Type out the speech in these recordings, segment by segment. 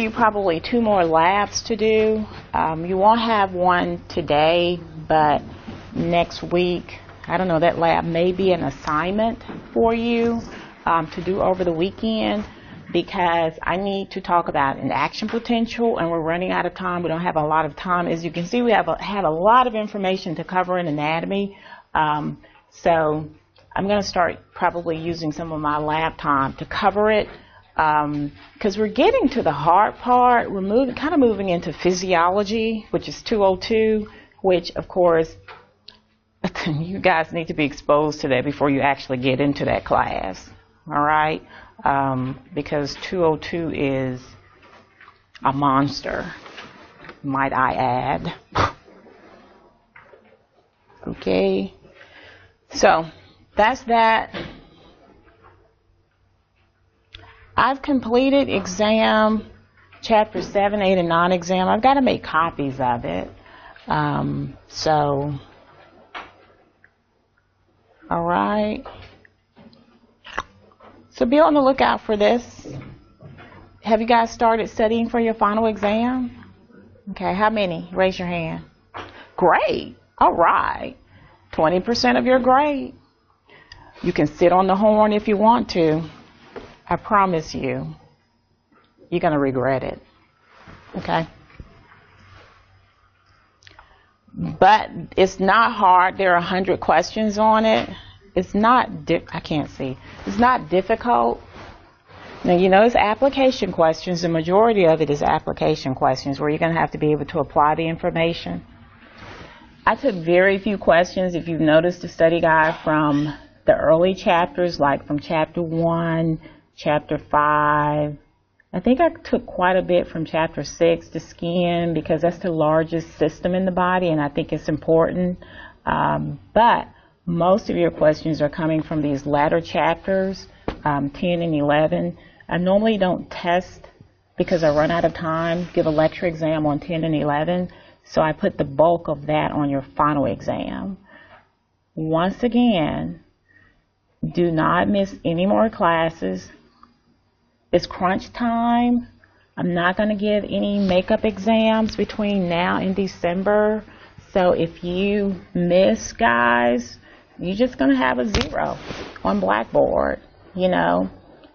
you probably 2 more labs to do. You won't have one today, but next week, I don't know, that lab may be an assignment for you to do over the weekend, because I need to talk about an action potential, and we're running out of time. We don't have a lot of time. As you can see, we have a lot of information to cover in anatomy. So I'm going to start probably using some of my lab time to cover it, because we're getting to the hard part. We're kind of moving into physiology, which is 202, which, of course, you guys need to be exposed to that before you actually get into that class. All right? Because 202 is a monster, might I add. Okay, so that's that. I've completed exam chapter 7, 8, and 9 exam. I've got to make copies of it. So, all right. So be on the lookout for this. Have you guys started studying for your final exam? Okay, how many? Raise your hand. Great. All right. 20% of your grade. You can sit on the horn if you want to. I promise you, you're going to regret it. Okay? But it's not hard. There are 100 questions on it. It's not, I can't see. It's not difficult. Now, you know, it's application questions. The majority of it is application questions where you're going to have to be able to apply the information. I took very few questions, if you've noticed the study guide, from the early chapters, like from chapter 1, chapter 5. I think I took quite a bit from chapter 6, the skin, because that's the largest system in the body, and I think it's important. But most of your questions are coming from these latter chapters, 10 and 11. I normally don't test, because I run out of time, give a lecture exam on 10 and 11, so I put the bulk of that on your final exam. Once again, do not miss any more classes. It's crunch time. I'm not going to give any makeup exams between now and December, so if you miss, guys, you're just going to have a 0 on Blackboard, you know.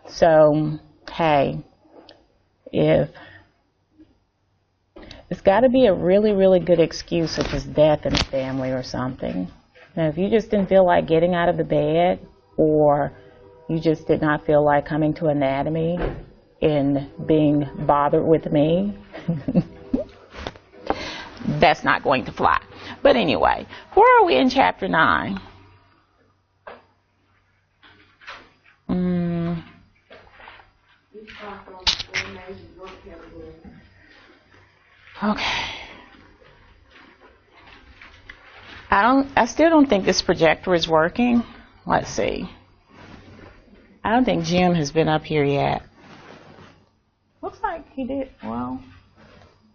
So, hey, if it's got to be a really, really good excuse, such as death in the family or something. Now, if you just didn't feel like getting out of the bed, or you just did not feel like coming to anatomy and being bothered with me, that's not going to fly. But anyway, where are we in chapter 9? Okay. I still don't think this projector is working. Let's see. I don't think Jim has been up here yet. Looks like he did. Well,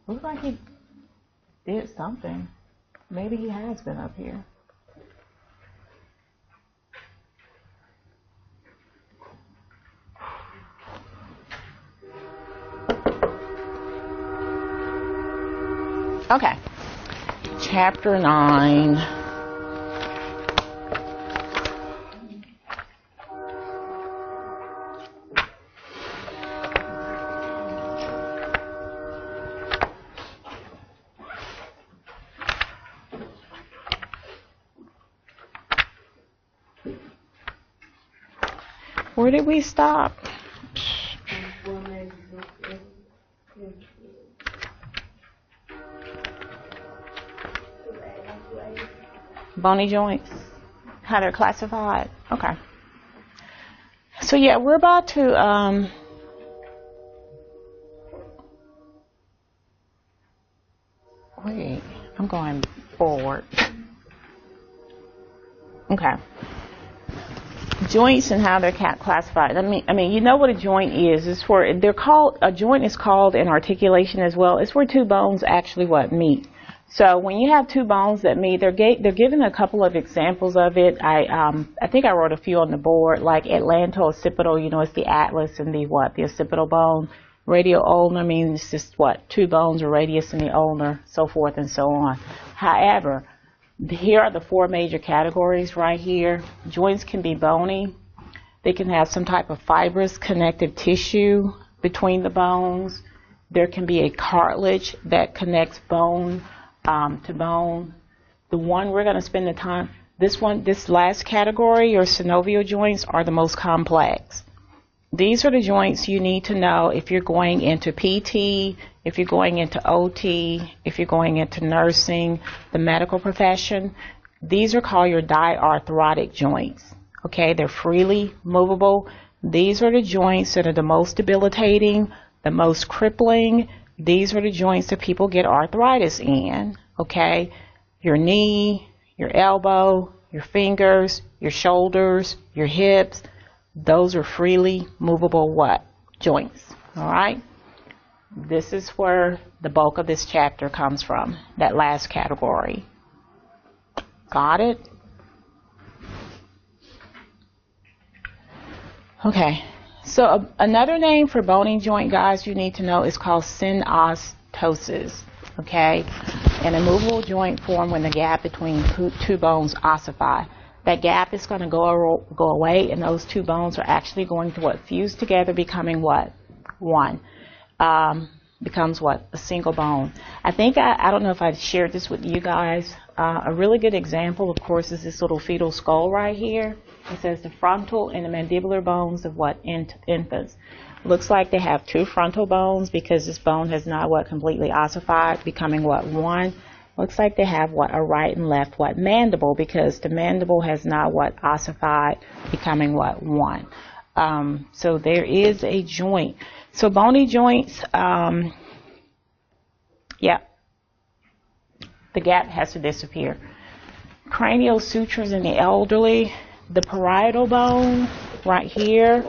looks like he did something. Maybe he has been up here. Okay. Chapter 9. Where did we stop? Bony joints, how they're classified. Okay. So yeah, we're about to wait, I'm going forward. Okay. Joints and how they're classified. I mean, you know what a joint is. It's where a joint is called an articulation as well. It's where two bones actually meet. So when you have two bones that meet, they're given a couple of examples of it. I think I wrote a few on the board, like atlanto-occipital. You know, it's the atlas and the occipital bone. Radial ulnar means just what? Two bones, a radius in the ulnar, so forth and so on. However, here are the four major categories right here. Joints can be bony. They can have some type of fibrous connective tissue between the bones. There can be a cartilage that connects bone to bone. The one we're going to spend the time, this last category, your synovial joints, are the most complex. These are the joints you need to know if you're going into PT, if you're going into OT, if you're going into nursing, the medical profession. These are called your diarthrotic joints. Okay, they're freely movable. These are the joints that are the most debilitating, the most crippling. These are the joints that people get arthritis in. Okay, your knee, your elbow, your fingers, your shoulders, your hips. Those are freely movable what? Joints. All right? This is where the bulk of this chapter comes from, that last category. Got it? Okay. So another name for bony joint, guys, you need to know is called synostosis. Okay? An immovable joint formed when the gap between two bones ossify. That gap is going to go away, and those two bones are actually going to what? Fuse together, becoming what? One. Becomes what? A single bone. I think, I don't know if I shared this with you guys. A really good example, of course, is this little fetal skull right here. It says the frontal and the mandibular bones of what? Infants. Looks like they have two frontal bones because this bone has not what? Completely ossified, becoming what? One. Looks like they have what? A right and left what? Mandible, because the mandible has not what? Ossified, becoming what? One. So there is a joint. So bony joints, yeah, the gap has to disappear. Cranial sutures in the elderly, the parietal bone right here.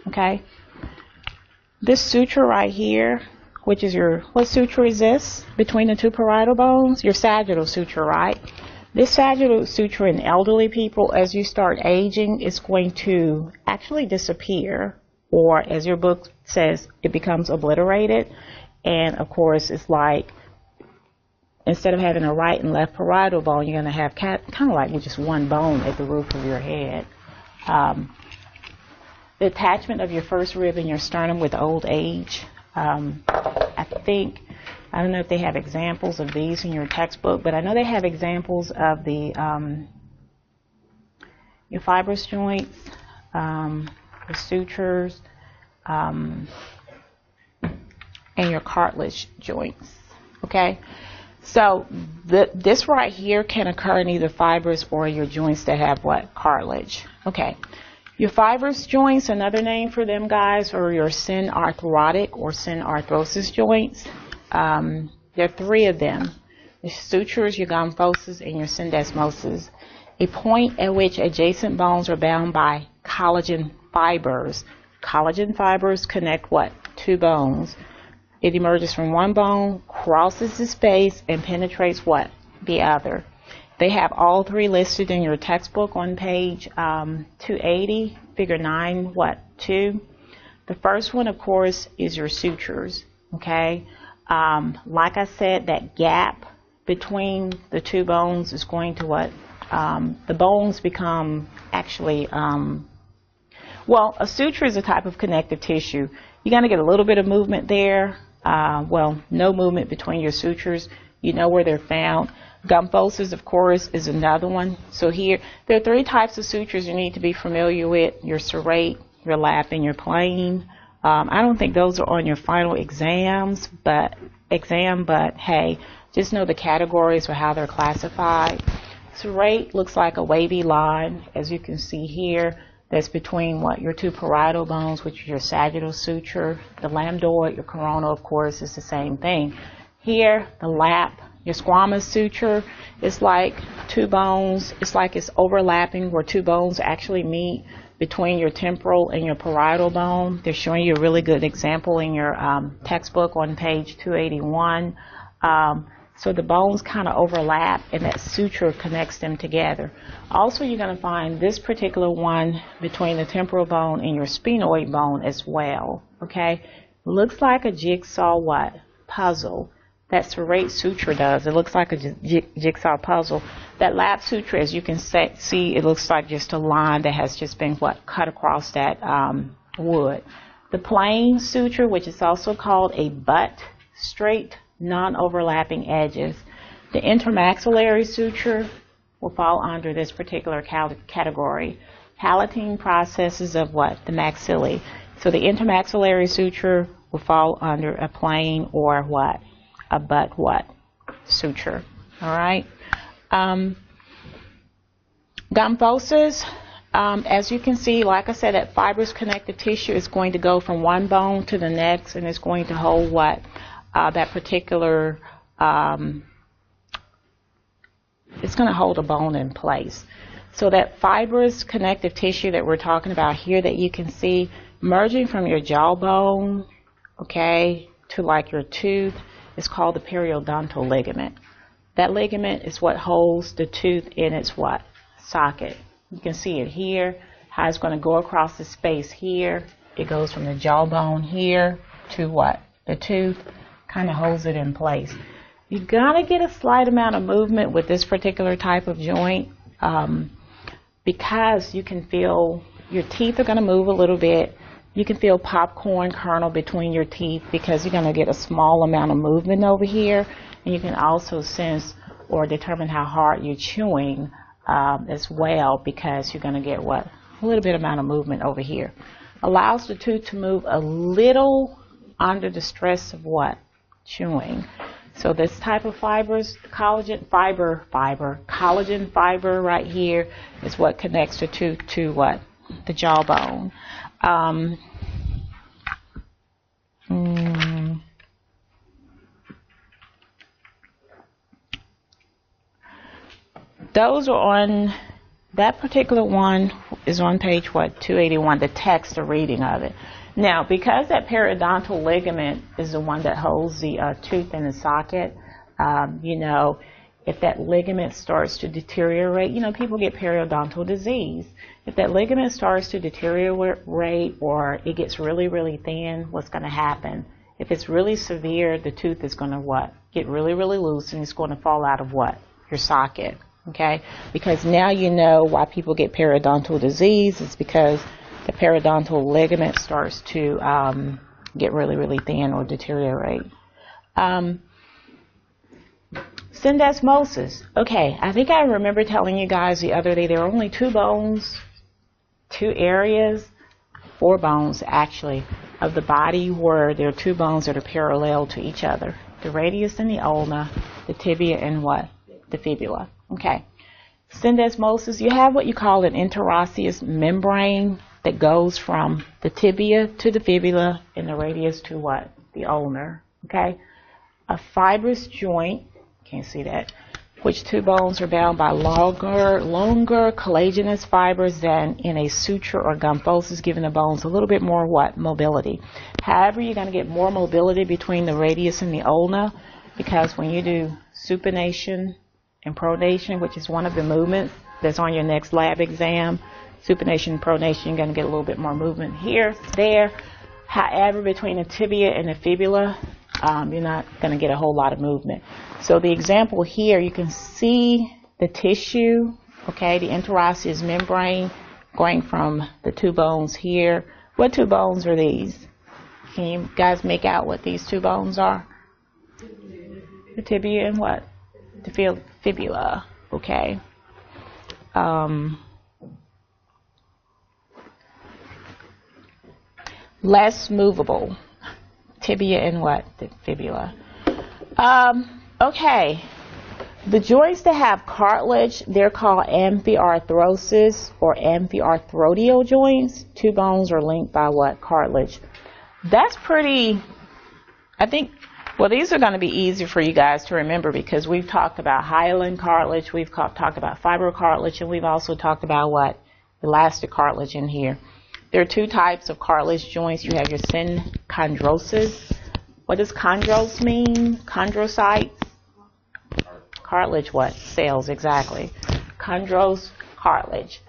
Okay. This suture right here, which is your, what suture is this? Between the two parietal bones? Your sagittal suture, right? This sagittal suture in elderly people, as you start aging, is going to actually disappear, or as your book says, it becomes obliterated. And of course, it's like, instead of having a right and left parietal bone, you're going to have kind of like with just one bone at the roof of your head. The attachment of your first rib and your sternum with old age. I think, I don't know if they have examples of these in your textbook, but I know they have examples of the your fibrous joints, the sutures, and your cartilage joints. Okay, so this right here can occur in either fibrous or your joints that have what? Cartilage. Okay. Your fibrous joints, another name for them, guys, are your synarthrotic or synarthrosis joints. There are three of them. Your sutures, your gomphosis, and your syndesmosis. A point at which adjacent bones are bound by collagen fibers. Collagen fibers connect what? Two bones. It emerges from one bone, crosses the space, and penetrates what? The other. They have all three listed in your textbook on page 280, figure 9, 2. The first one, of course, is your sutures, okay? Like I said, that gap between the two bones is going to what? The bones become actually, well, a suture is a type of connective tissue. You're going to get a little bit of movement there. Well, no movement between your sutures. You know where they're found. Gomphosis, of course, is another one. So here, there are three types of sutures you need to be familiar with: your serrate, your lap, and your plane. I don't think those are on your final exam, but hey, just know the categories or how they're classified. Serrate looks like a wavy line, as you can see here, that's between what? Your two parietal bones, which is your sagittal suture. The lambdoid, your coronal, of course, is the same thing. Here, the lap, your squamous suture, is like two bones. It's like it's overlapping where two bones actually meet between your temporal and your parietal bone. They're showing you a really good example in your textbook on page 281. So the bones kind of overlap, and that suture connects them together. Also, you're going to find this particular one between the temporal bone and your sphenoid bone as well. Okay, looks like a jigsaw what? Puzzle. That serrate suture does. It looks like a jigsaw puzzle. That lap suture, as you can see, it looks like just a line that has just been cut across that wood. The plain suture, which is also called a butt, straight, non-overlapping edges. The intermaxillary suture will fall under this particular category. Palatine processes of what? The maxillae. So the intermaxillary suture will fall under a plain or what? A butt what? Suture. All right. Gymphosis, as you can see, like I said, that fibrous connective tissue is going to go from one bone to the next, and it's going to hold what? That particular, it's going to hold a bone in place. So that fibrous connective tissue that we're talking about here that you can see merging from your jawbone, okay, to like your tooth is called the periodontal ligament. That ligament is what holds the tooth in its what? Socket. You can see it here, how it's going to go across the space here. It goes from the jawbone here to what? The tooth. Kind of holds it in place. You're going to get a slight amount of movement with this particular type of joint because you can feel your teeth are going to move a little bit. You can feel popcorn kernel between your teeth because you're going to get a small amount of movement over here. And you can also sense or determine how hard you're chewing as well because you're going to get what? A little bit amount of movement over here. Allows the tooth to move a little under the stress of what? Chewing. So this type of fibers, collagen fiber right here is what connects the tooth to what? The jawbone. Those are on, that particular one is on page what? 281, the text, the reading of it. Now, because that periodontal ligament is the one that holds the tooth in the socket, you know, if that ligament starts to deteriorate, you know, people get periodontal disease. If that ligament starts to deteriorate or it gets really, really thin, what's going to happen? If it's really severe, the tooth is going to what? Get really, really loose, and it's going to fall out of what? Your socket, okay? Because now you know why people get periodontal disease. It's because the periodontal ligament starts to get really, really thin or deteriorate. Syndesmosis. Okay, I think I remember telling you guys the other day there are only 2 bones, 2 areas, 4 bones actually, of the body where there are 2 bones that are parallel to each other. The radius and the ulna, the tibia and what? The fibula. Okay. Syndesmosis, you have what you call an interosseous membrane that goes from the tibia to the fibula and the radius to what? The ulnar. Okay. A fibrous joint, can't see that, which 2 bones are bound by longer collagenous fibers than in a suture or gymphosis, giving the bones a little bit more what? Mobility. However, you're going to get more mobility between the radius and the ulna because when you do supination and pronation, which is one of the movements that's on your next lab exam, supination and pronation, you're going to get a little bit more movement here, there. However, between the tibia and the fibula, you're not going to get a whole lot of movement. So the example here, you can see the tissue, okay, the interosseous membrane going from the 2 bones here. What 2 bones are these? Can you guys make out what these 2 bones are? The tibia and what? The fibula, okay. Less movable. Tibia and what? The fibula. Okay. The joints that have cartilage, they're called amphiarthrosis or amphiarthrodial joints. 2 bones are linked by what? Cartilage. That's pretty, I think, well, these are going to be easy for you guys to remember because we've talked about hyaline cartilage, we've talked about fibrocartilage, and we've also talked about what? Elastic cartilage in here. There are 2 types of cartilage joints. You have your synchondrosis. What does chondros mean? Chondrocytes? Cartilage what? Cells, exactly. Chondrous cartilage.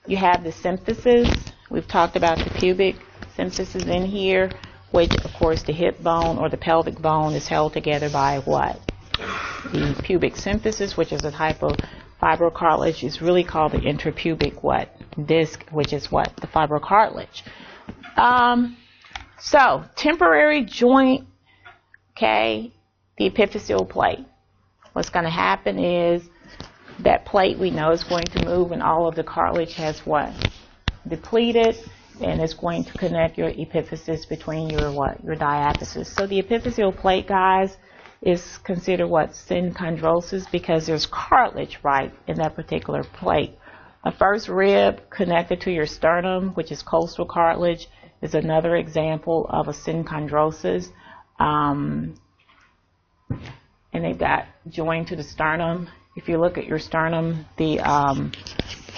You have the symphysis. We've talked about the pubic symphysis in here, which, of course, the hip bone or the pelvic bone is held together by what? The pubic symphysis, which is a type of fibrocartilage, is really called the interpubic what? Disc, which is what? The fibrocartilage. So, temporary joint, okay, the epiphyseal plate. What's going to happen is that plate we know is going to move and all of the cartilage has what? Depleted, and it's going to connect your epiphysis between your what? Your diaphysis. So the epiphyseal plate, guys, is considered what? Synchondrosis, because there's cartilage right in that particular plate. A first rib connected to your sternum, which is costal cartilage, is another example of a synchondrosis. And they've got joined to the sternum. If you look at your sternum, the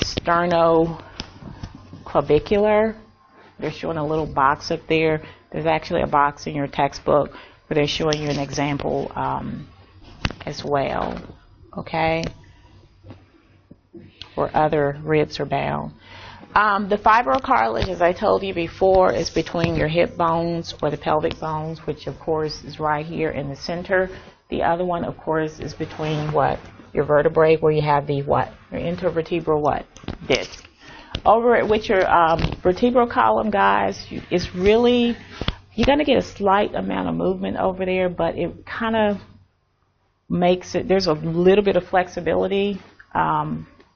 sternoclavicular, they're showing a little box up there. There's actually a box in your textbook where they're showing you an example as well, okay, where other ribs are bound. The fibrocartilage, as I told you before, is between your hip bones or the pelvic bones, which of course is right here in the center. The other one, of course, is between what? Your vertebrae, where you have the what? Your intervertebral what? Disc. Over with your vertebral column, guys, it's really, you're going to get a slight amount of movement over there, but it kind of makes it, there's a little bit of flexibility.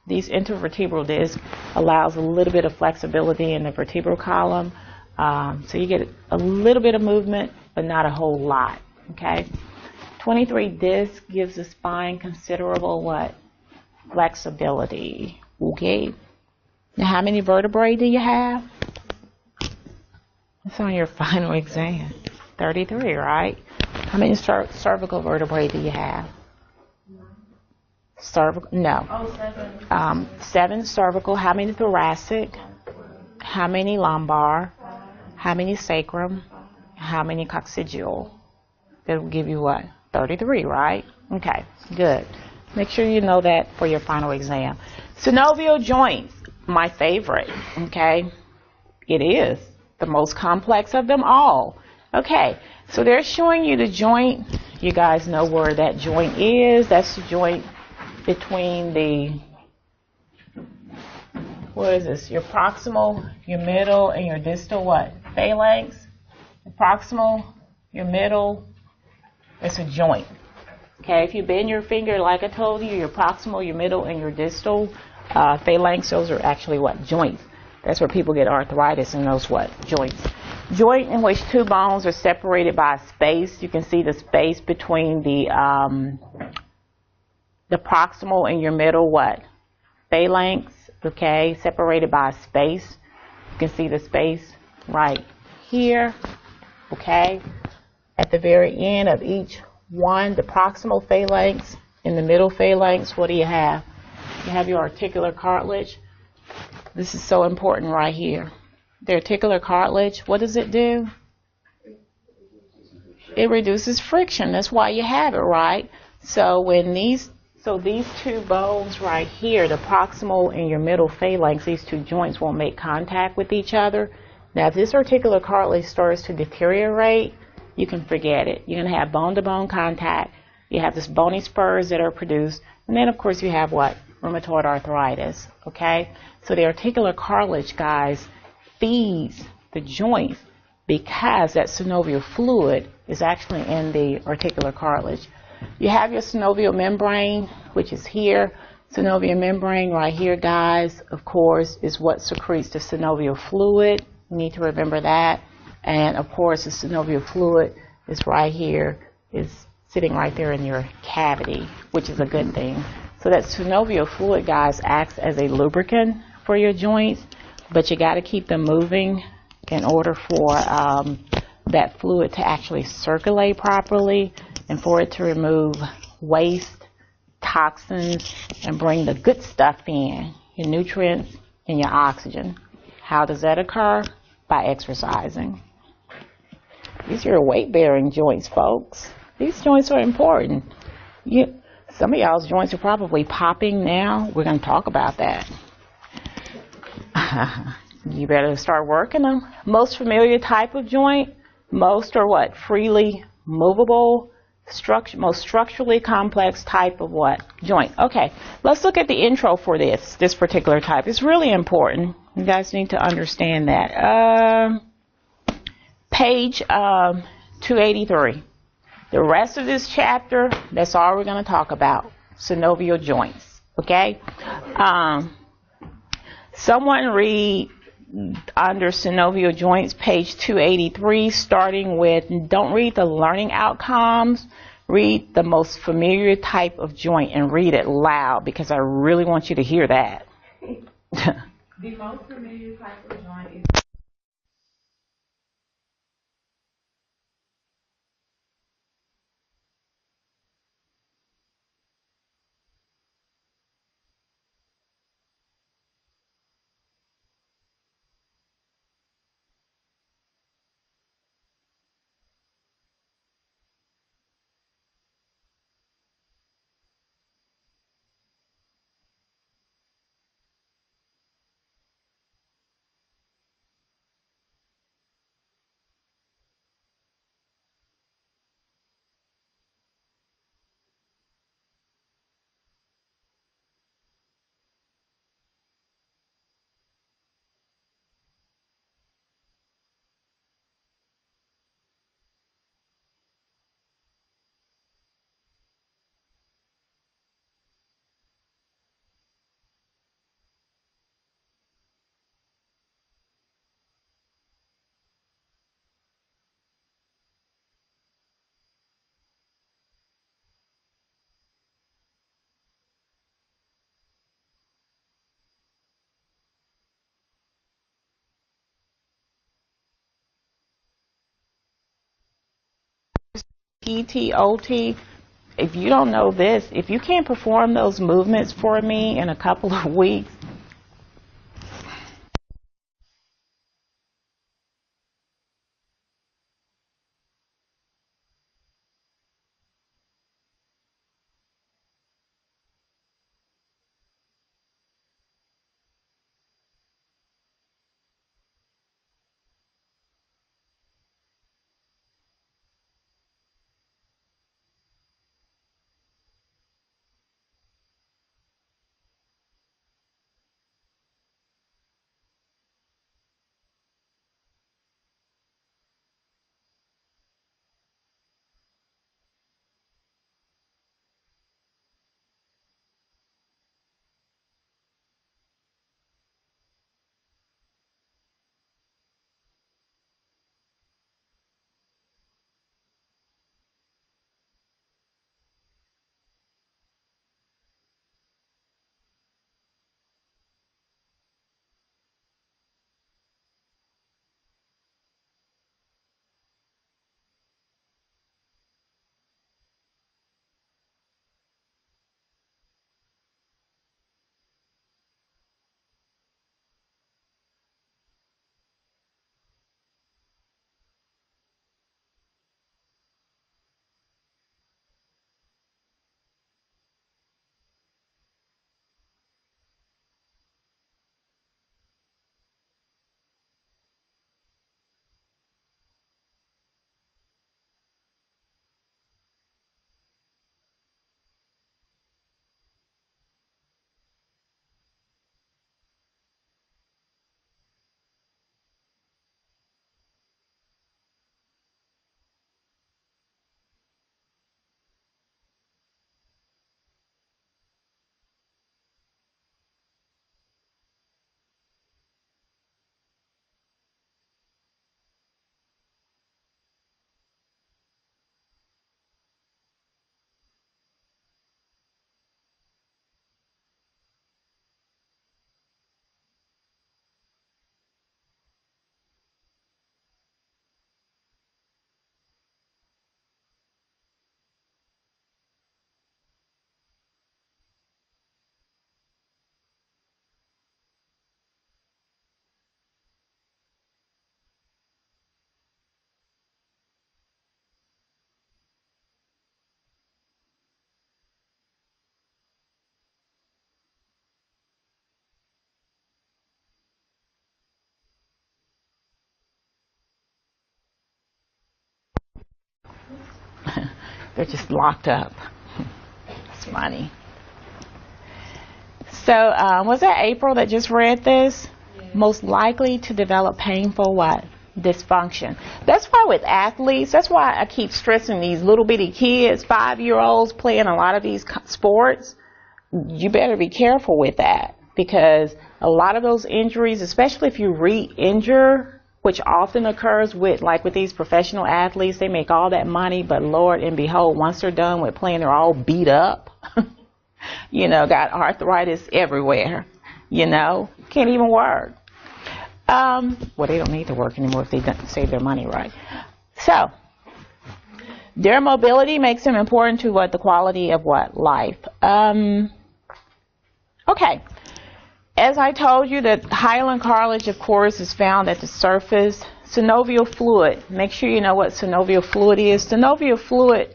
These intervertebral discs allows a little bit of flexibility in the vertebral column. So you get a little bit of movement, but not a whole lot, okay? 23 disc gives the spine considerable what? Flexibility, okay? Now, how many vertebrae do you have? It's on your final exam. 33, right? How many cervical vertebrae do you have? Cervical? No. Oh, 7. 7 cervical. How many thoracic? How many lumbar? How many sacrum? How many coccygeal? That will give you what? 33, right? Okay, good. Make sure you know that for your final exam. Synovial joints, my favorite, okay? It is the most complex of them all. Okay, so they're showing you the joint. You guys know where that joint is. That's the joint between the, what is this? Your proximal, your middle, and your distal what? Phalanx. The proximal, your middle, it's a joint. Okay, if you bend your finger, like I told you, your proximal, your middle, and your distal phalanx, those are actually what? Joints. That's where people get arthritis in those what? Joints. Joint in which two bones are separated by a space. You can see the space between the proximal and your middle what? Phalanx, okay, separated by a space. You can see the space right here, okay? At the very end of each one, the proximal phalanx and the middle phalanx, what do you have? You have your articular cartilage. This is so important right here. The articular cartilage, what does it do? It reduces friction. That's why you have it, right? So when these two bones right here, the proximal and your middle phalanx, these two joints won't make contact with each other. Now, if this articular cartilage starts to deteriorate, you can forget it. You're going to have bone-to-bone contact. You have this bony spurs that are produced. And then, of course, you have what? Rheumatoid arthritis, okay? So the articular cartilage, guys, feeds the joints because that synovial fluid is actually in the articular cartilage. You have your synovial membrane, which is here. Synovial membrane right here, guys, of course, is what secretes the synovial fluid. You need to remember that. And, of course, the synovial fluid is right here, is sitting right there in your cavity, which is a good thing. So that synovial fluid, guys, acts as a lubricant for your joints, but you got to keep them moving in order for that fluid to actually circulate properly and for it to remove waste, toxins, and bring the good stuff in, your nutrients and your oxygen. How does that occur? By exercising. These are your weight-bearing joints, folks. These joints are important. Some of y'all's joints are probably popping now. We're going to talk about that. You better start working them. Most familiar type of joint. Most are what? Freely movable. Most structurally complex type of what? Joint. Okay, let's look at the intro for this particular type. It's really important. You guys need to understand that. Page 283. The rest of this chapter, that's all we're going to talk about. Synovial joints. Okay? Someone read under synovial joints, page 283, starting with, don't read the learning outcomes, read the most familiar type of joint and read it loud because I really want you to hear that. The most familiar type of joint is PTOT. If you don't know this, if you can't perform those movements for me in a couple of weeks, They're just locked up. It's funny. So, was that April that just read this? Yeah. Most likely to develop painful what? Dysfunction. That's why with athletes, that's why I keep stressing these little bitty kids, 5-year-olds playing a lot of these sports. You better be careful with that, because a lot of those injuries, especially if you re-injure, which often occurs with these professional athletes, they make all that money, but Lord and behold, once they're done with playing, they're all beat up. Got arthritis everywhere. Can't even work. Well, they don't need to work anymore if they don't save their money right. So, their mobility makes them important to the quality of life. Okay. As I told you, the hyaline cartilage, of course, is found at the surface. Synovial fluid. Make sure you know what synovial fluid is. Synovial fluid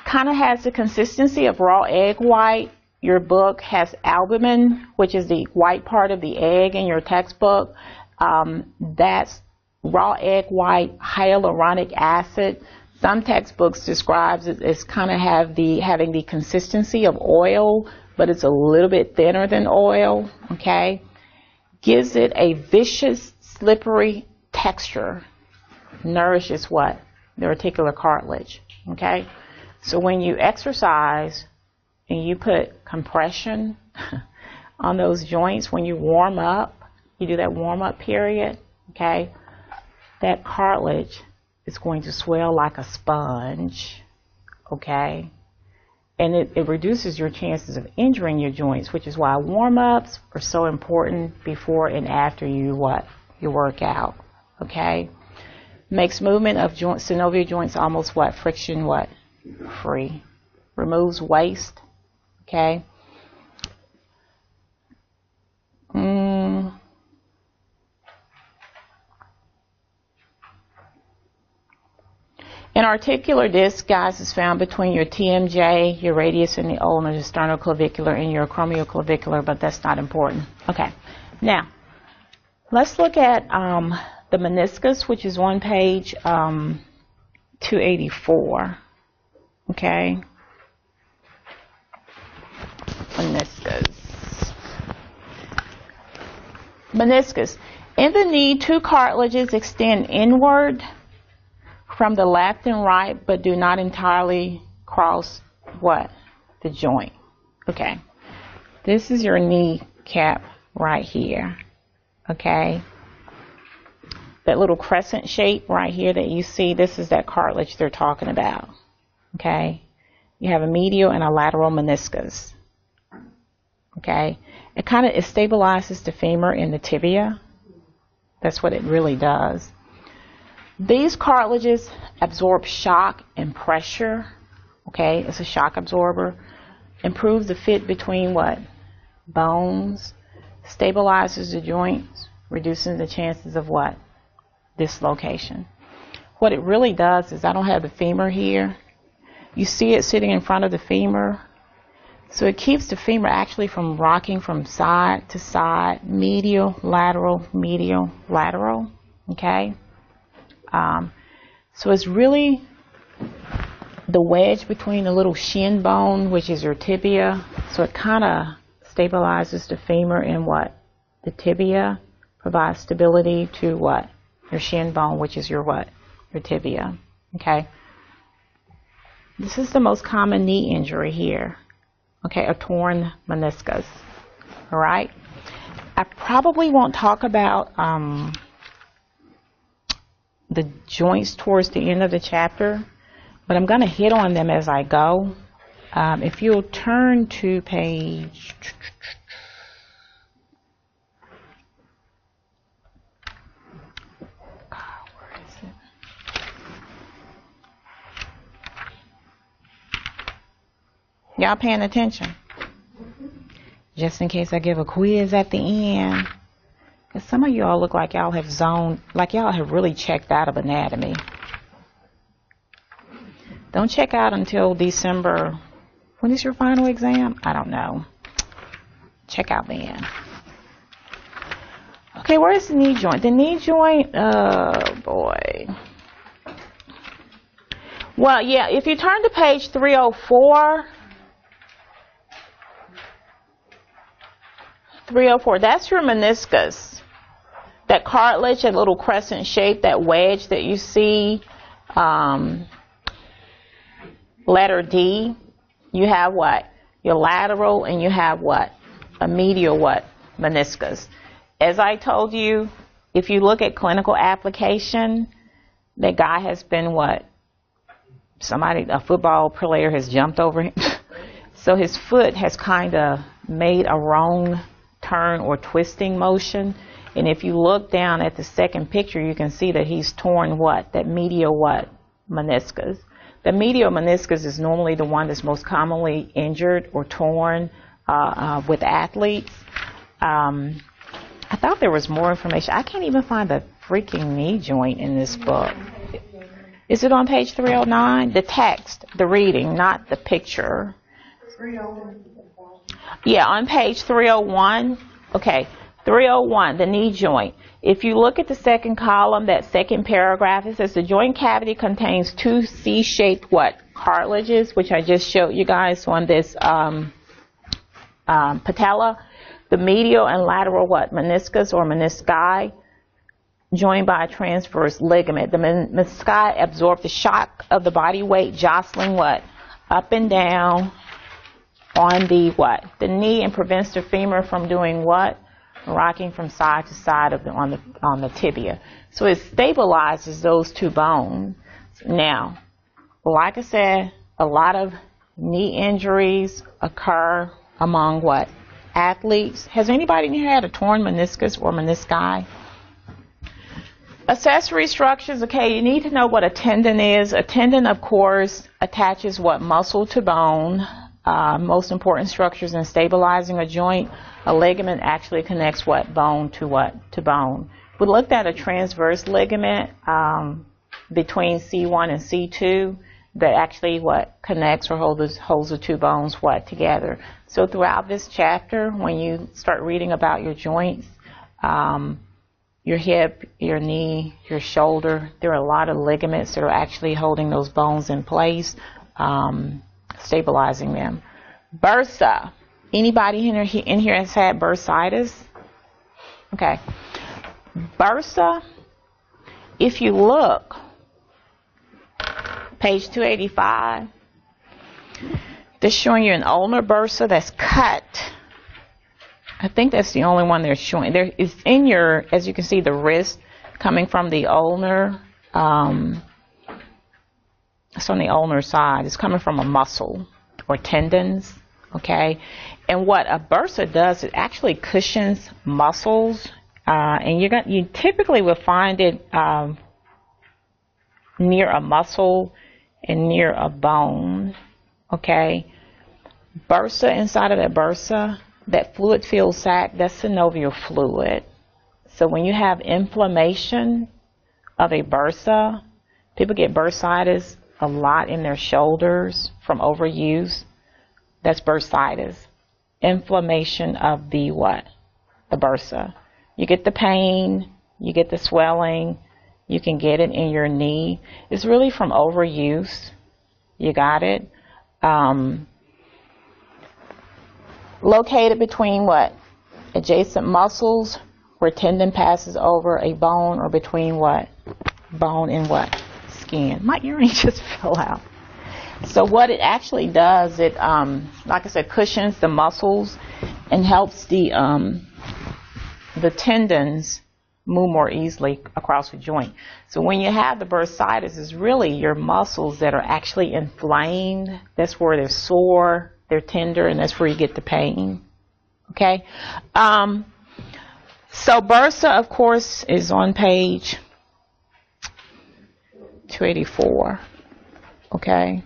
kind of has the consistency of raw egg white. Your book has albumin, which is the white part of the egg in your textbook. That's raw egg white hyaluronic acid. Some textbooks describes it as kind of having the consistency of oil, but it's a little bit thinner than oil. Okay, gives it a viscous, slippery texture. Nourishes what? The articular cartilage. Okay, so when you exercise and you put compression on those joints, when you warm up. You do that warm-up period, okay, that cartilage is going to swell like a sponge, okay, and it reduces your chances of injuring your joints, which is why warm-ups are so important before and after you work out, okay. Makes movement of synovial joints almost friction free. Removes waste, okay. An articular disc, guys, is found between your TMJ, your radius and the ulnar, the sternoclavicular, and your acromioclavicular, but that's not important. Okay, now let's look at the meniscus, which is on page 284. Okay, meniscus. In the knee, two cartilages extend inward from the left and right, but do not entirely cross the joint. Okay, this is your kneecap right here. Okay, that little crescent shape right here that you see, this is that cartilage they're talking about. Okay, you have a medial and a lateral meniscus. Okay, it stabilizes the femur and the tibia. That's what it really does. These cartilages absorb shock and pressure. Okay, it's a shock absorber. Improves the fit between bones. Stabilizes the joints, reducing the chances of dislocation. What it really does is, I don't have the femur here. You see it sitting in front of the femur. So it keeps the femur actually from rocking from side to side, medial, lateral, okay? So it's really the wedge between the little shin bone, which is your tibia. So it kind of stabilizes the femur and the tibia, provides stability to your shin bone, which is your your tibia, okay? This is the most common knee injury here. Okay, a torn meniscus. All right. I probably won't talk about the joints towards the end of the chapter, but I'm going to hit on them as I go. If you'll turn to page... where is it? Y'all paying attention? Just in case I give a quiz at the end. Because some of y'all look like y'all have y'all have really checked out of anatomy. Don't check out until December. When is your final exam? I don't know. Check out then. Okay, where's the knee joint? The knee joint, oh boy. Well, yeah, if you turn to page 304, 304, that's your meniscus. That cartilage, that little crescent shape, that wedge that you see, letter D, you have what? Your lateral, and you have what? A medial what? Meniscus. As I told you, if you look at clinical application, that guy has been what? Somebody, a football player has jumped over him. So his foot has kind of made a wrong turn or twisting motion. And if you look down at the second picture, you can see that he's torn what? That medial what? Meniscus. The medial meniscus is normally the one that's most commonly injured or torn with athletes. I thought there was more information. I can't even find the freaking knee joint in this book. Is it on page 309? The text, the reading, not the picture. 301. Yeah, on page 301. Okay, 301, the knee joint. If you look at the second column, that second paragraph, it says the joint cavity contains two C-shaped what? Cartilages, which I just showed you guys on this patella. The medial and lateral what? Meniscus or menisci, joined by a transverse ligament. The menisci absorb the shock of the body weight, jostling what? Up and down on the what? The knee, and prevents the femur from doing what? Rocking from side to side of on the tibia. So it stabilizes those two bones. Now, like I said, a lot of knee injuries occur among what? Athletes. Has anybody in here had a torn meniscus or menisci? Accessory structures. Okay, you need to know what a tendon is. A tendon, of course, attaches what? Muscle to bone. Most important structures in stabilizing a joint. A ligament actually connects what? Bone to what? To bone. We looked at a transverse ligament between C1 and C2 that actually what? Connects or holds the two bones what? Together. So throughout this chapter, when you start reading about your joints, your hip, your knee, your shoulder, there are a lot of ligaments that are actually holding those bones in place, stabilizing them. Bursa. Anybody in here has had bursitis? Okay. Bursa, if you look, page 285, they're showing you an ulnar bursa that's cut. I think that's the only one they're showing. There is in your, as you can see, the wrist coming from the ulnar. It's on the ulnar side. It's coming from a muscle or tendons. Okay, and what a bursa does, it actually cushions muscles, and you typically will find it near a muscle and near a bone. Okay, bursa, inside of that bursa, that fluid-filled sac, that's synovial fluid. So when you have inflammation of a bursa, people get bursitis a lot in their shoulders from overuse. That's bursitis. Inflammation of the what? The bursa. You get the pain, you get the swelling, you can get it in your knee. It's really from overuse. You got it? Located between what? Adjacent muscles, where tendon passes over a bone, or between what? Bone and what? Skin. My earring just fell out. So what it actually does, it, like I said, cushions the muscles and helps the tendons move more easily across the joint. So when you have the bursitis, it's really your muscles that are actually inflamed. That's where they're sore, they're tender, and that's where you get the pain. Okay? So bursa, of course, is on page 284. Okay?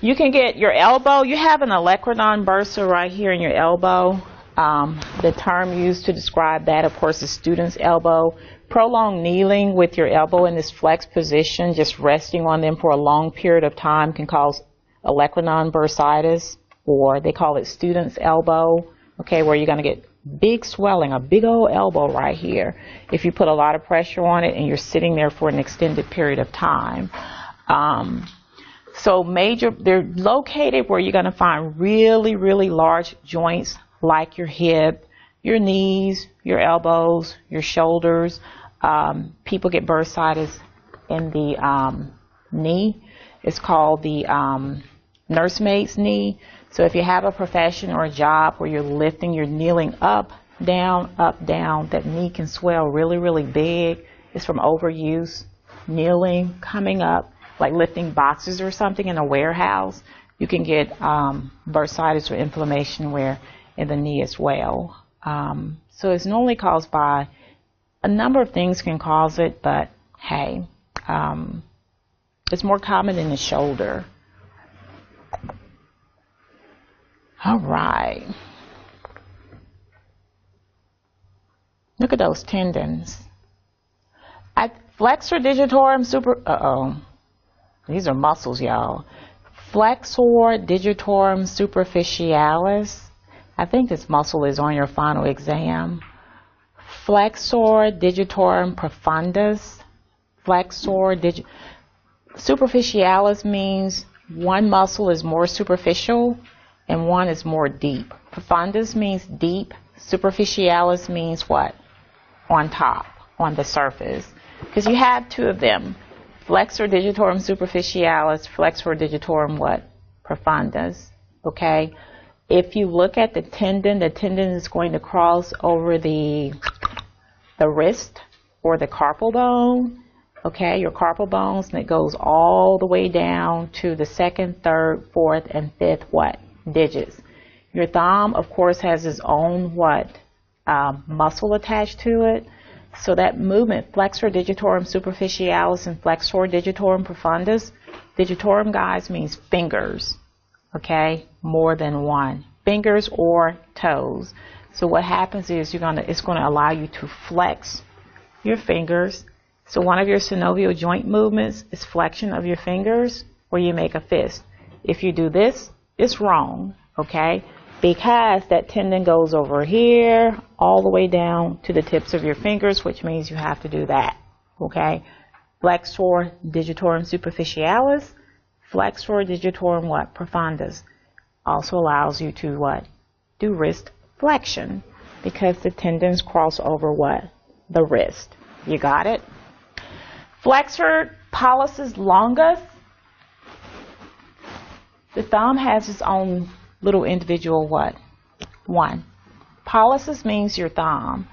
You can get your elbow. You have an olecranon bursa right here in your elbow. The term used to describe that, of course, is student's elbow. Prolonged kneeling with your elbow in this flexed position, just resting on them for a long period of time, can cause olecranon bursitis, or they call it student's elbow, okay, where you're going to get big swelling, a big old elbow right here, if you put a lot of pressure on it and you're sitting there for an extended period of time. So they're located where you're going to find really, really large joints like your hip, your knees, your elbows, your shoulders. People get bursitis in the knee. It's called the nursemaid's knee. So if you have a profession or a job where you're lifting, you're kneeling up, down, that knee can swell really, really big. It's from overuse, kneeling, coming up, like lifting boxes or something in a warehouse. You can get bursitis or inflammation in the knee as well. So it's normally caused by a number of things can cause it, but hey, it's more common in the shoulder. All right. Look at those tendons. Flexor digitorum these are muscles, y'all. Flexor digitorum superficialis. I think this muscle is on your final exam. Flexor digitorum profundus. Superficialis means one muscle is more superficial and one is more deep. Profundus means deep. Superficialis means what? On top, on the surface. Because you have two of them. Flexor digitorum superficialis, flexor digitorum what? Profundus. Okay? If you look at the tendon is going to cross over the wrist or the carpal bone. Okay, your carpal bones, and it goes all the way down to the second, third, fourth, and fifth what? Digits. Your thumb, of course, has its own what? Muscle attached to it. So that movement, flexor digitorum superficialis and flexor digitorum profundus. Digitorum, guys, means fingers. Okay, more than one. Fingers or toes. So what happens is it's going to allow you to flex your fingers. So one of your synovial joint movements is flexion of your fingers where you make a fist. If you do this, it's wrong, okay? Because that tendon goes over here all the way down to the tips of your fingers, which means you have to do that, okay? Flexor digitorum superficialis, flexor digitorum what? Profundus. Also allows you to what? Do wrist flexion because the tendons cross over what? The wrist. You got it? Flexor pollicis longus. The thumb has its own little individual what? One. Pollicis means your thumb.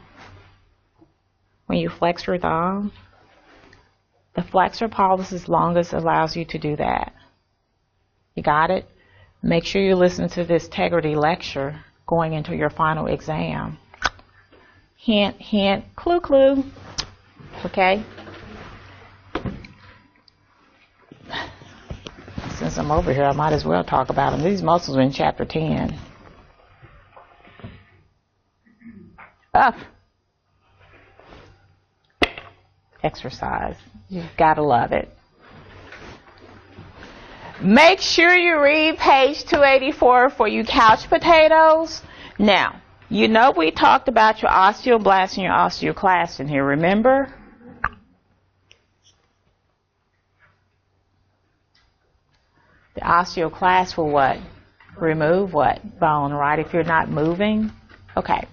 When you flex your thumb, the flexor pollicis longus allows you to do that. You got it? Make sure you listen to this integrity lecture going into your final exam. Hint, hint, clue, clue. Okay? Since I'm over here, I might as well talk about them. These muscles are in chapter 10. Up. Exercise. You've got to love it. Make sure you read page 284 for you couch potatoes. Now, you know we talked about your osteoblast and your osteoclast in here, remember? The osteoclast will what? Remove what? Bone, right? If you're not moving. Okay.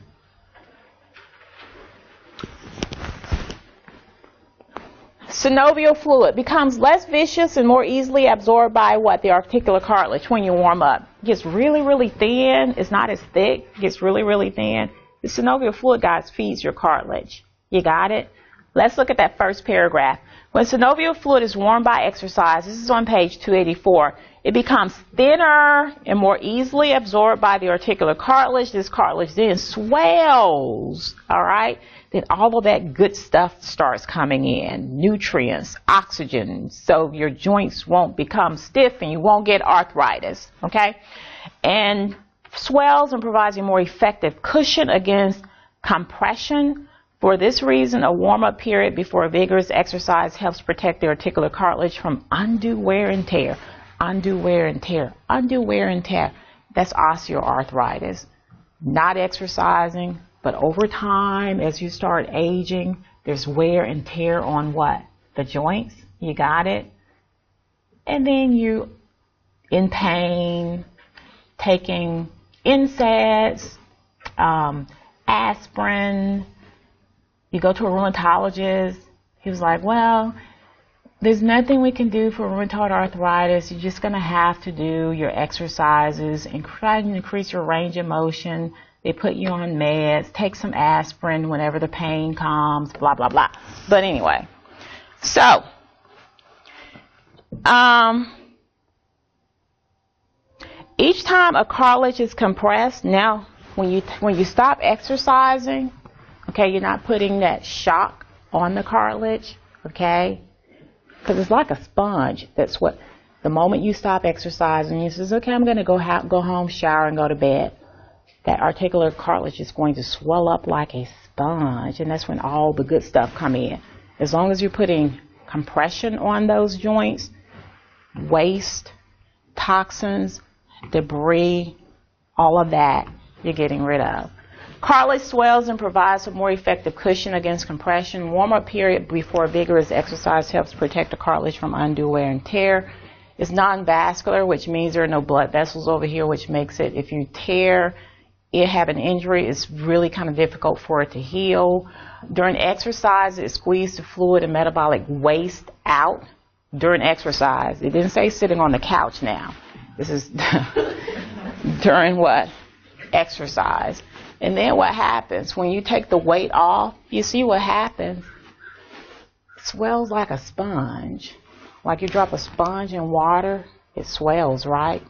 Synovial fluid becomes less viscous and more easily absorbed by what? The articular cartilage when you warm up. It gets really, really thin. It's not as thick. It gets really, really thin. The synovial fluid, guys, feeds your cartilage. You got it? Let's look at that first paragraph. When synovial fluid is warmed by exercise, this is on page 284, it becomes thinner and more easily absorbed by the articular cartilage. This cartilage then swells, all right? Then all of that good stuff starts coming in, nutrients, oxygen, so your joints won't become stiff and you won't get arthritis, okay? And swells and provides a more effective cushion against compression. For this reason, a warm-up period before vigorous exercise helps protect the articular cartilage from undue wear and tear. Undue wear and tear. Undue wear and tear. That's osteoarthritis. not exercising, but over time, as you start aging, there's wear and tear on what? The joints. You got it? And then you in pain, taking NSAIDs, aspirin. You go to a rheumatologist. He was like, well, there's nothing we can do for rheumatoid arthritis. You're just going to have to do your exercises and try to increase your range of motion. They put you on meds, take some aspirin whenever the pain comes, blah, blah, blah. But anyway, so, each time a cartilage is compressed, now when you stop exercising, okay, you're not putting that shock on the cartilage, okay? Because it's like a sponge. That's what, the moment you stop exercising, you says, okay, I'm going to go home, shower, and go to bed. That articular cartilage is going to swell up like a sponge, and that's when all the good stuff come in. As long as you're putting compression on those joints, waste, toxins, debris, all of that, you're getting rid of. Cartilage swells and provides a more effective cushion against compression. Warm-up period before vigorous exercise helps protect the cartilage from undue wear and tear. It's non-vascular, which means there are no blood vessels over here, which makes it, if you tear, you have an injury, it's really kind of difficult for it to heal. During exercise, it squeezes the fluid and metabolic waste out during exercise. It didn't say sitting on the couch now. This is during what? Exercise. And then what happens when you take the weight off, you see what happens. It swells like a sponge. Like you drop a sponge in water, it swells, right?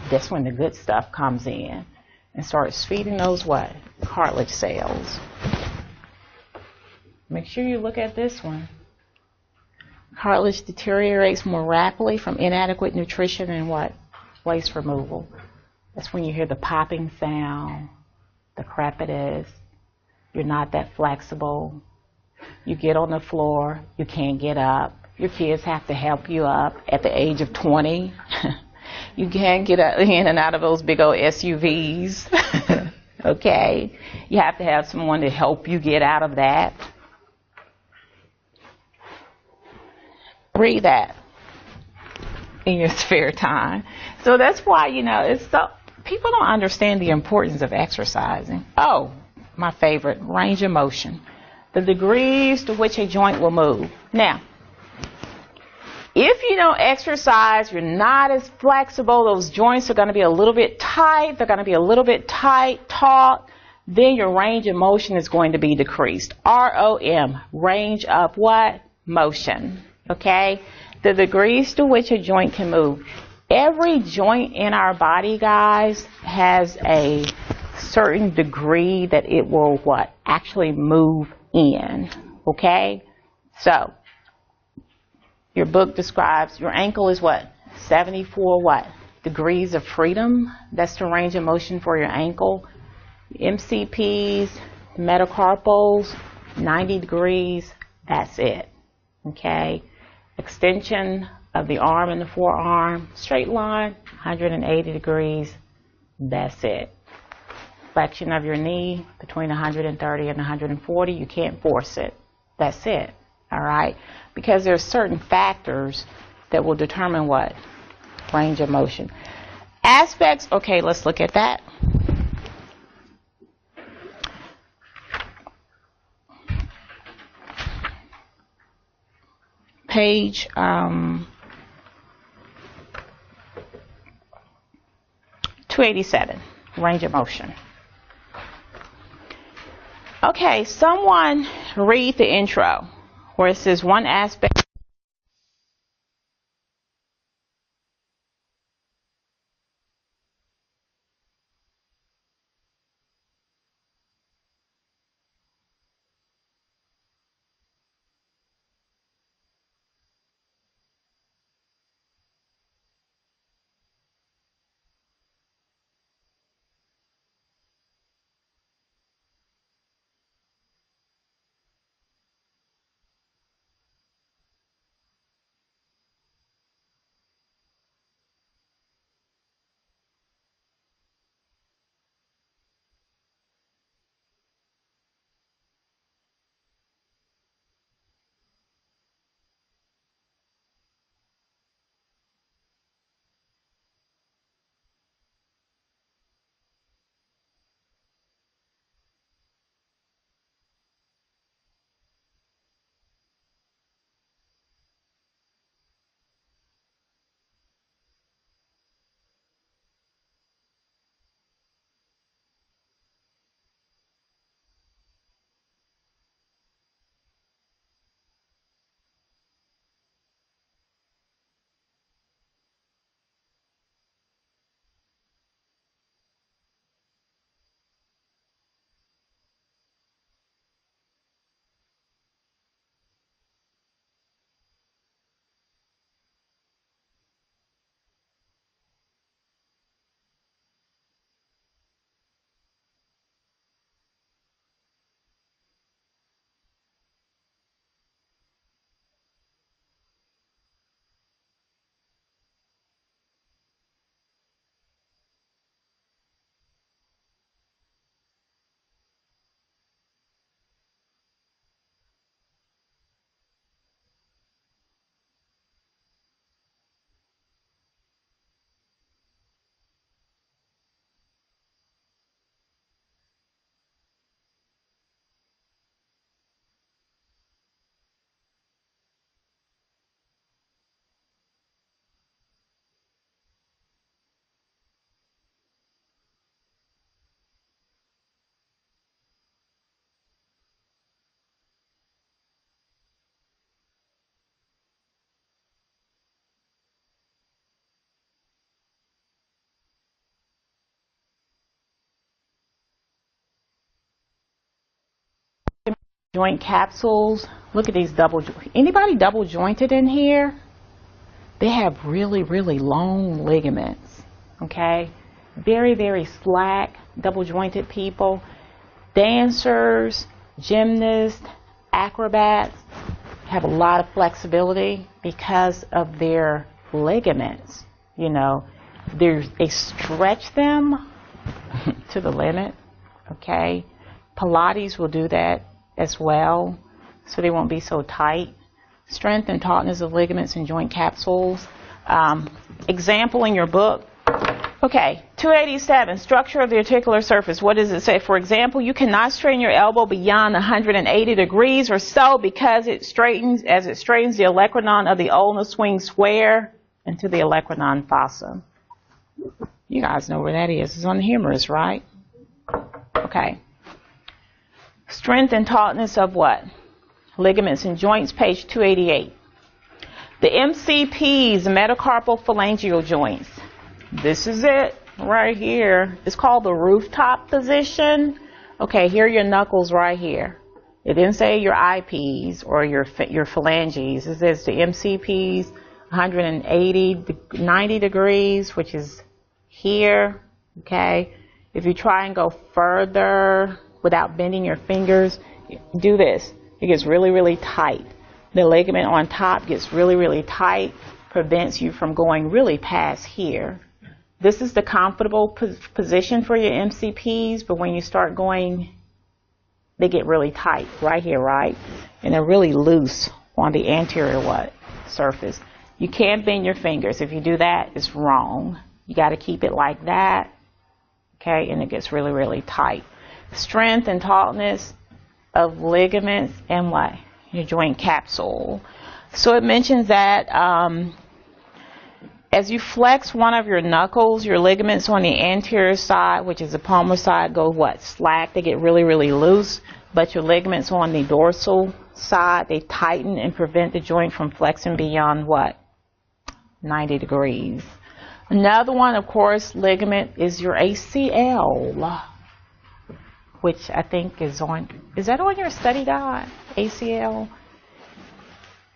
That's when the good stuff comes in and starts feeding those what? Cartilage cells. Make sure you look at this one. Cartilage deteriorates more rapidly from inadequate nutrition and what? Waste removal. That's when you hear the popping sound, the crepitus. You're not that flexible. You get on the floor, you can't get up. Your kids have to help you up at the age of 20. You can't get in and out of those big old SUVs. Okay? You have to have someone to help you get out of that. Read that in your spare time. So that's why, it's so, people don't understand the importance of exercising. Oh, my favorite, range of motion. The degrees to which a joint will move. Now, if you don't exercise, you're not as flexible. Those joints are going to be a little bit tight. They're going to be a little bit tight, taut. Then your range of motion is going to be decreased. ROM, range of what? Motion. Okay? The degrees to which a joint can move. Every joint in our body, guys, has a certain degree that it will what? Actually move in. Okay? So, your book describes your ankle is what? 74 what? Degrees of freedom. That's the range of motion for your ankle. MCPs, metacarpals, 90 degrees. That's it. Okay? Extension of the arm and the forearm, straight line, 180 degrees. That's it. Flexion of your knee between 130 and 140. You can't force it. That's it. All right? Because there's certain factors that will determine what? Range of motion. Aspects, okay, let's look at that. Page 287, range of motion. Okay, someone read the intro where it says one aspect. joint capsules. Look at these anybody double jointed in here? They have really, really long ligaments, okay? Very, very slack, double jointed people. Dancers, gymnasts, acrobats have a lot of flexibility because of their ligaments. You know, they stretch them to the limit, okay? Pilates will do that as well, so they won't be so tight. Strength and tautness of ligaments and joint capsules. Example in your book. Okay, 287, structure of the articular surface. What does it say? For example, you cannot straighten your elbow beyond 180 degrees or so because as it straightens the olecranon of the ulna swings square into the olecranon fossa. You guys know where that is. It's on the humerus, right? Okay. Strength and tautness of what? Ligaments and joints, page 288. The MCPs, the metacarpal phalangeal joints. This is it right here. It's called the rooftop position. Okay, here are your knuckles right here. It didn't say your IPs or your phalanges. It says the MCPs, 180, 90 degrees, which is here. Okay, if you try and go further without bending your fingers, do this. It gets really, really tight. The ligament on top gets really, really tight, prevents you from going really past here. This is the comfortable position for your MCPs, but when you start going, they get really tight right here, right? And they're really loose on the anterior surface. You can't bend your fingers. If you do that, it's wrong. You got to keep it like that, okay? And it gets really, really tight. Strength and tautness of ligaments and what? Your joint capsule. So it mentions that as you flex one of your knuckles, your ligaments on the anterior side, which is the palmar side, go what? Slack. They get really, really loose. But your ligaments on the dorsal side, they tighten and prevent the joint from flexing beyond what? 90 degrees. Another one, of course, ligament is your ACL, which I think is that on your study guide? ACL.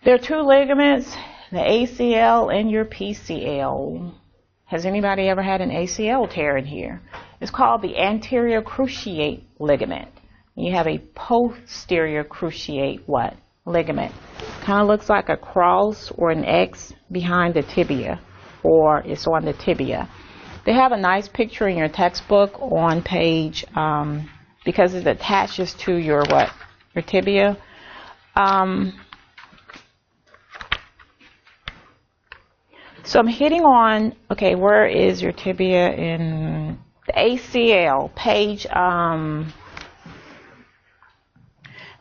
There are two ligaments, the ACL and your PCL. Has anybody ever had an ACL tear in here? It's called the anterior cruciate ligament. You have a posterior cruciate ligament. Kind of looks like a cross or an X behind the tibia, or it's on the tibia. They have a nice picture in your textbook on page, because it attaches to your your tibia. So I'm hitting on, okay, where is your tibia in the ACL? Page,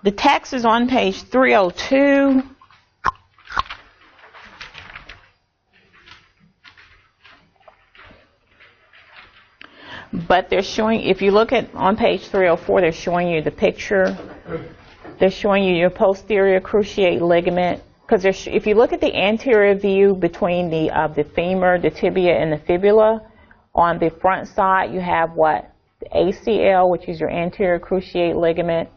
the text is on page 302. But they're showing, if you look at on page 304, they're showing you the picture. They're showing you your posterior cruciate ligament. Because if you look at the anterior view between the femur, the tibia, and the fibula, on the front side you have what? The ACL, which is your anterior cruciate ligament.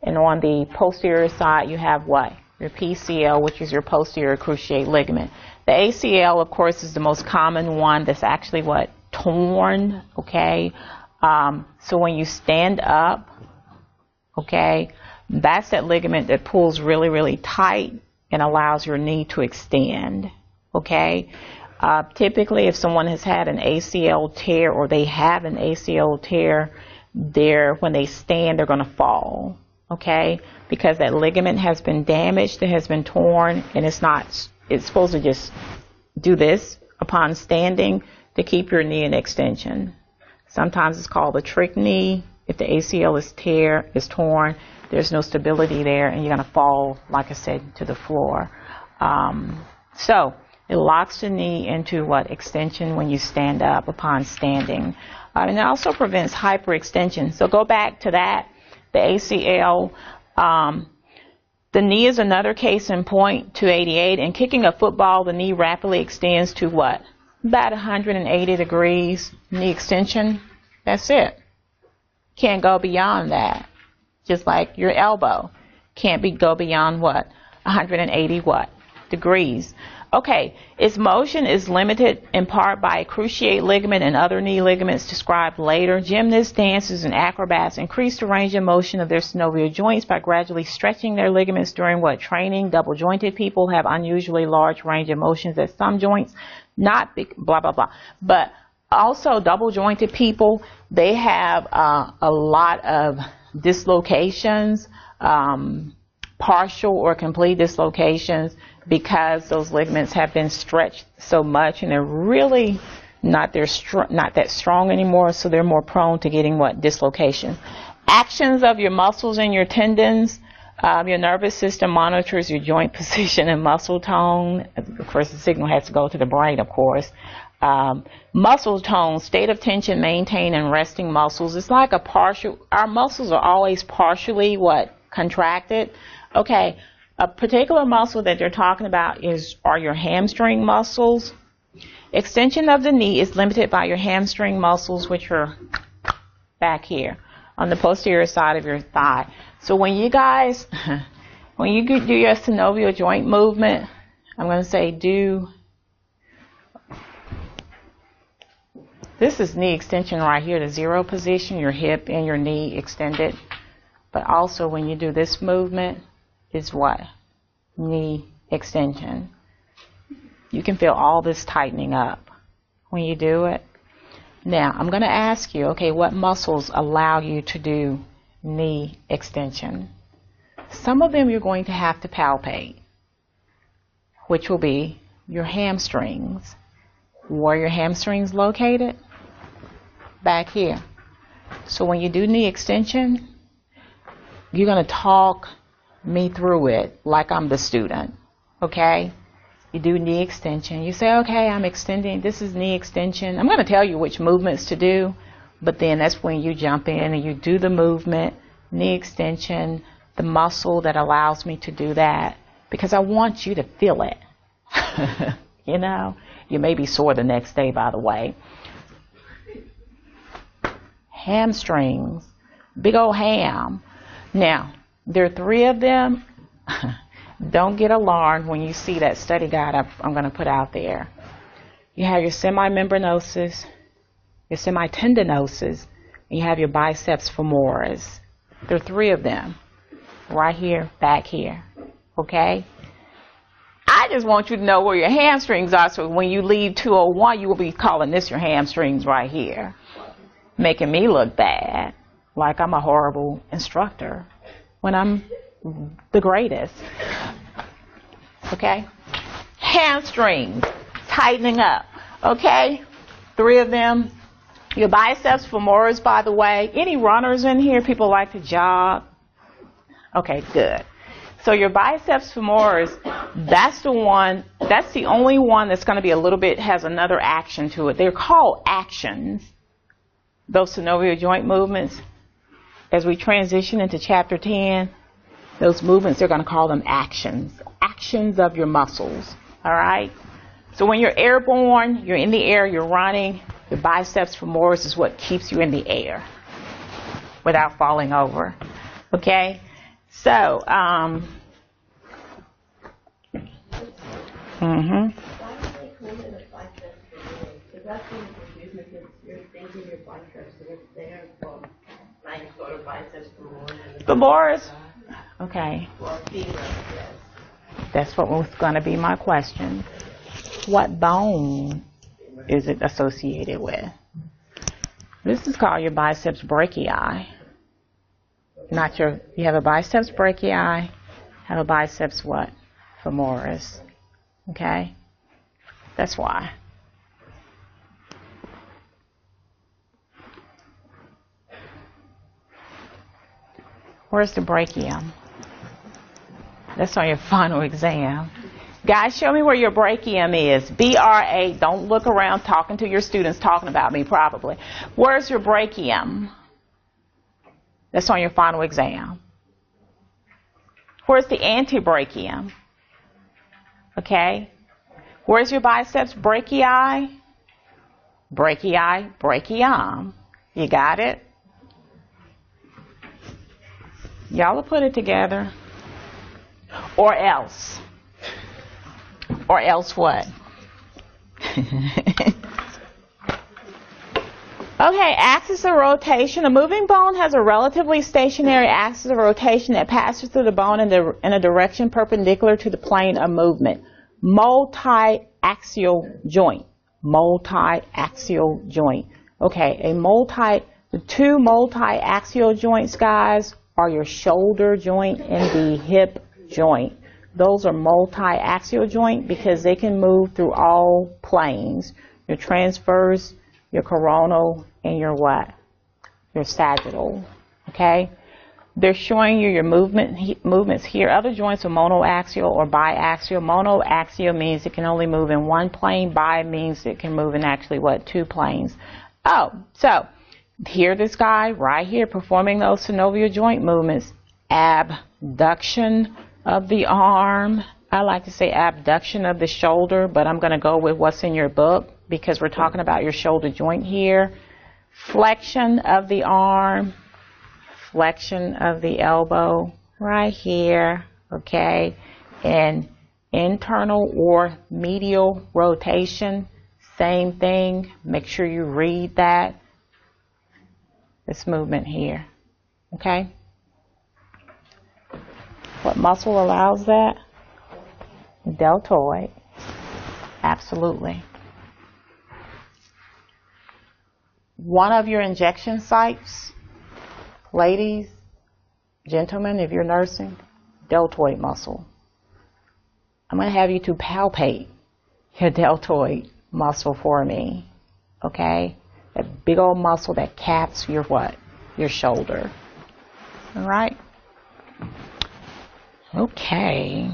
And on the posterior side you have what? Your PCL, which is your posterior cruciate ligament. The ACL, of course, is the most common one that's actually torn, okay? So when you stand up, okay, that's that ligament that pulls really, really tight and allows your knee to extend, okay? Typically, if someone has had an ACL tear or they have an ACL tear, when they stand, they're going to fall, okay? Because that ligament has been damaged, it has been torn, and it's supposed to just do this upon standing to keep your knee in extension. Sometimes it's called a trick knee. If the ACL is torn, there's no stability there, and you're going to fall, like I said, to the floor. So it locks the knee into extension when you stand up upon standing. And it also prevents hyperextension. So go back to that, the ACL. The knee is another case in point, 288. In kicking a football, the knee rapidly extends to what? About 180 degrees knee extension. That's it. Can't go beyond that. Just like your elbow. Can't go beyond what? 180 what? Degrees. Okay, its motion is limited in part by a cruciate ligament and other knee ligaments described later. Gymnasts, dancers, and acrobats increase the range of motion of their synovial joints by gradually stretching their ligaments during what? Training. Double-jointed people have unusually large range of motions at some joints, not big, blah, blah, blah. But also double-jointed people, they have a lot of dislocations, partial or complete dislocations, because those ligaments have been stretched so much and they're really not that strong anymore, so they're more prone to getting what? Dislocation. Actions of your muscles and your tendons. Your nervous system monitors your joint position and muscle tone. Of course, the signal has to go to the brain, of course. Muscle tone, state of tension, maintained and resting muscles. It's like our muscles are always partially what? Contracted. Okay, a particular muscle that they're talking about are your hamstring muscles. Extension of the knee is limited by your hamstring muscles, which are back here on the posterior side of your thigh. So when you guys, when you do your synovial joint movement, I'm going to say this is knee extension right here, the zero position, your hip and your knee extended. But also when you do this movement, is what? Knee extension. You can feel all this tightening up when you do it. Now, I'm going to ask you, okay, what muscles allow you to do knee extension? Some of them you're going to have to palpate, which will be your hamstrings. Where are your hamstrings located? Back here. So when you do knee extension, you're going to talk me through it like I'm the student, okay? You do knee extension. You say, okay, I'm extending. This is knee extension. I'm going to tell you which movements to do, but then that's when you jump in and you do the movement, knee extension, the muscle that allows me to do that, because I want you to feel it. You know, you may be sore the next day, by the way. Hamstrings, big old ham. Now, there are 3 of them. Don't get alarmed when you see that study guide I'm going to put out there. You have your semimembranosus, your semitendinosus, and you have your biceps femoris. There are 3 of them. Right here, back here. Okay? I just want you to know where your hamstrings are, so when you leave 201, you will be calling this your hamstrings right here. Making me look bad, like I'm a horrible instructor, when I'm the greatest. Okay? Hamstrings, tightening up. Okay? 3 of them. Your biceps femoris, by the way. Any runners in here? People like to jog? Okay, good. So your biceps femoris, that's the only one that's going to be a little bit, has another action to it. They're called actions, those synovial joint movements. As we transition into chapter 10, those movements, they're going to call them actions. Actions of your muscles. All right? So when you're airborne, you're in the air, you're running, your biceps femoris is what keeps you in the air without falling over. Okay? So, femoris. Okay. That's what was going to be my question. What bone is it associated with? This is called your biceps brachii. You have a biceps brachii, have a biceps what? Femoris. Okay? That's why. Where's the brachium? That's on your final exam. Guys, show me where your brachium is. B-R-A. Don't look around talking to your students talking about me probably. Where's your brachium? That's on your final exam. Where's the antebrachium? Okay. Where's your biceps brachii? Brachii, brachium. You got it? Y'all will put it together. Or else. Or else what? Okay, axis of rotation. A moving bone has a relatively stationary axis of rotation that passes through the bone in a direction perpendicular to the plane of movement. Multi-axial joint. Multi-axial joint. Okay, the two multi-axial joints, guys, are your shoulder joint and the hip joint. Those are multi-axial joint because they can move through all planes. Your transverse, your coronal, and your what? Your sagittal. Okay? They're showing you your movements here. Other joints are monoaxial or biaxial. Monoaxial means it can only move in one plane. Bi means it can move in actually what? Two planes. Oh, so here this guy right here performing those synovial joint movements. Abduction of the arm. I like to say abduction of the shoulder, but I'm going to go with what's in your book because we're talking about your shoulder joint here. Flexion of the arm, flexion of the elbow right here, okay? And internal or medial rotation, same thing. Make sure you read that. This movement here, okay? What muscle allows that? Deltoid, absolutely. One of your injection sites, ladies, gentlemen, if you're nursing, deltoid muscle. I'm going to have you to palpate your deltoid muscle for me, okay? That big old muscle that caps your what? Your shoulder. All right? Okay.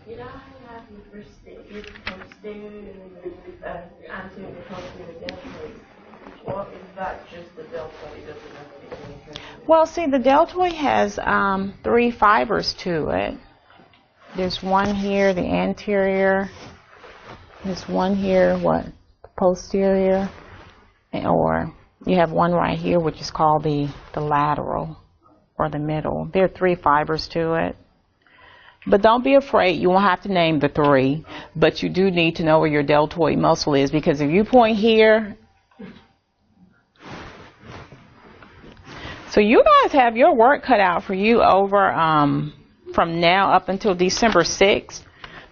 You know how you have your posterior anterior posterior deltoid? Or is that just the deltoid? It doesn't have anything? Well, see, the deltoid has 3 fibers to it. There's one here, the anterior. There's one here, what? Posterior. Or you have one right here, which is called the lateral or the middle. There are 3 fibers to it. But don't be afraid. You won't have to name the 3. But you do need to know where your deltoid muscle is. Because if you point here, so you guys have your work cut out for you over from now up until December 6th.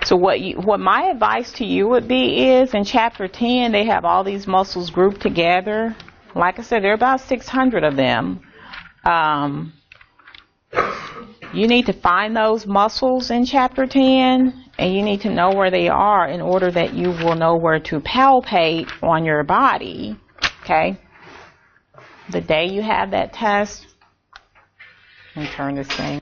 So what my advice to you would be is in chapter 10, they have all these muscles grouped together. Like I said, there are about 600 of them. You need to find those muscles in chapter 10, and you need to know where they are in order that you will know where to palpate on your body. Okay? The day you have that test, let me turn this thing.